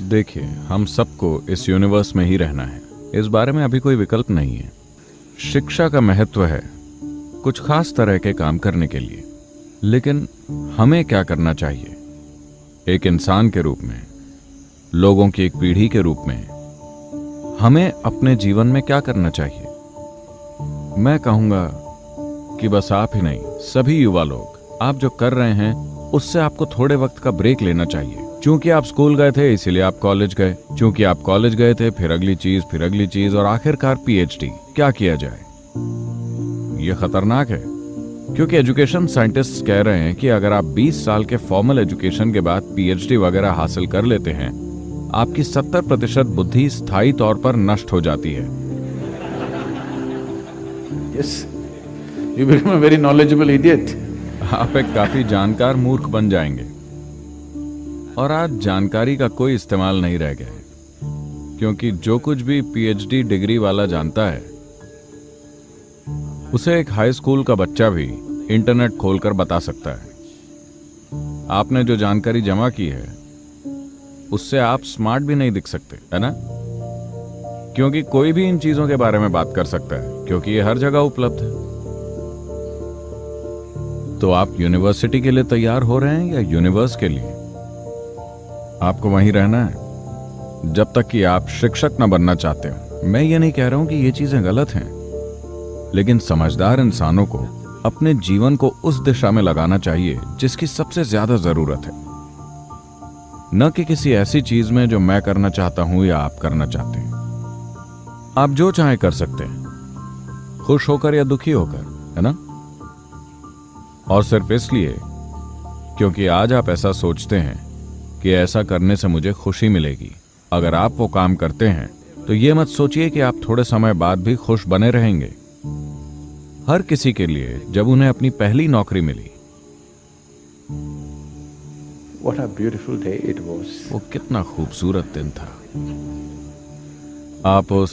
देखिए, हम सबको इस यूनिवर्स में ही रहना है, इस बारे में अभी कोई विकल्प नहीं है। शिक्षा का महत्व है कुछ खास तरह के काम करने के लिए, लेकिन हमें क्या करना चाहिए एक इंसान के रूप में, लोगों की एक पीढ़ी के रूप में, हमें अपने जीवन में क्या करना चाहिए? मैं कहूंगा कि बस आप ही नहीं, सभी युवा लोग, आप जो कर रहे हैं उससे आपको थोड़े वक्त का ब्रेक लेना चाहिए। क्योंकि आप स्कूल गए थे इसीलिए आप कॉलेज गए, क्योंकि आप कॉलेज गए थे फिर अगली चीज और आखिरकार पीएचडी। क्या किया जाए? यह खतरनाक है, क्योंकि एजुकेशन साइंटिस्ट्स कह रहे हैं कि अगर आप 20 साल के फॉर्मल एजुकेशन के बाद पीएचडी वगैरह हासिल कर लेते हैं, आपकी 70% बुद्धि स्थायी तौर पर नष्ट हो जाती है। Yes, you become a very knowledgeable idiot. आप एक काफी जानकार मूर्ख बन जाएंगे। और आज जानकारी का कोई इस्तेमाल नहीं रह गया है, क्योंकि जो कुछ भी पीएचडी डिग्री वाला जानता है उसे एक हाई स्कूल का बच्चा भी इंटरनेट खोलकर बता सकता है। आपने जो जानकारी जमा की है उससे आप स्मार्ट भी नहीं दिख सकते, है ना? क्योंकि कोई भी इन चीजों के बारे में बात कर सकता है, क्योंकि ये हर जगह उपलब्ध है। तो आप यूनिवर्सिटी के लिए तैयार हो रहे हैं या यूनिवर्स के लिए? आपको वहीं रहना है जब तक कि आप शिक्षक न बनना चाहते हो। मैं ये नहीं कह रहा हूं कि ये चीजें गलत हैं, लेकिन समझदार इंसानों को अपने जीवन को उस दिशा में लगाना चाहिए जिसकी सबसे ज्यादा जरूरत है, न कि किसी ऐसी चीज में जो मैं करना चाहता हूं या आप करना चाहते हैं। आप जो चाहे कर सकते हैं, खुश होकर या दुखी होकर, है ना? और सिर्फ इसलिए क्योंकि आज आप ऐसा सोचते हैं कि ऐसा करने से मुझे खुशी मिलेगी। अगर आप वो काम करते हैं तो ये मत सोचिए कि आप थोड़े समय बाद भी खुश बने रहेंगे। हर किसी के लिए जब उन्हें अपनी पहली नौकरी मिली, What a beautiful day it was. वो कितना खूबसूरत दिन था। आप उस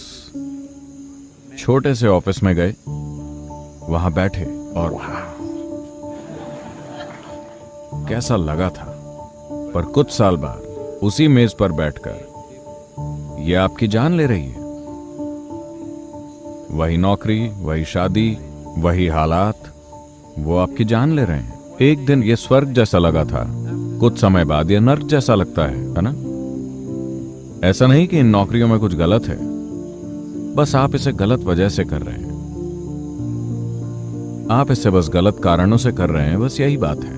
छोटे से ऑफिस में गए, वहां बैठे और कैसा लगा था। पर कुछ साल बाद उसी मेज पर बैठकर ये आपकी जान ले रही है। वही नौकरी, वही शादी, वही हालात, वो आपकी जान ले रहे हैं। एक दिन ये स्वर्ग जैसा लगा था, कुछ समय बाद ये नर्क जैसा लगता है ना? ऐसा नहीं कि इन नौकरियों में कुछ गलत है, बस आप इसे गलत वजह से कर रहे हैं। आप इसे बस गलत कारणों से कर रहे हैं, बस यही बात है।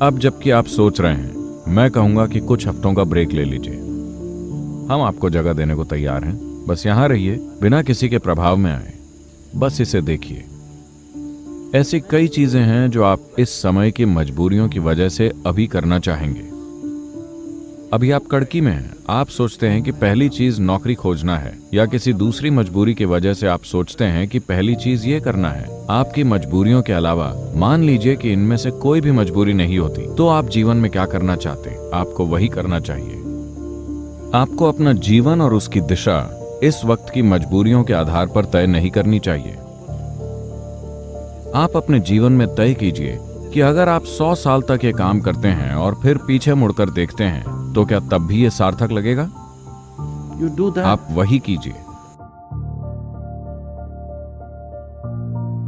अब जबकि आप सोच रहे हैं, मैं कहूंगा कि कुछ हफ्तों का ब्रेक ले लीजिए। हम आपको जगह देने को तैयार हैं, बस यहां रहिए, बिना किसी के प्रभाव में आए। बस इसे देखिए। ऐसी कई चीजें हैं जो आप इस समय की मजबूरियों की वजह से अभी करना चाहेंगे। अभी आप कड़की में हैं, आप सोचते हैं कि पहली चीज नौकरी खोजना है, या किसी दूसरी मजबूरी की वजह से आप सोचते हैं कि पहली चीज ये करना है। आपकी मजबूरियों के अलावा मान लीजिए कि इनमें से कोई भी मजबूरी नहीं होती, तो आप जीवन में क्या करना चाहते हैं, आपको वही करना चाहिए। आपको अपना जीवन और उसकी दिशा इस वक्त की मजबूरियों के आधार पर तय नहीं करनी चाहिए। आप अपने जीवन में तय कीजिए कि अगर आप 100 साल तक ये काम करते हैं और फिर पीछे मुड़कर देखते हैं, तो क्या तब भी ये सार्थक लगेगा? You do that. आप वही कीजिए।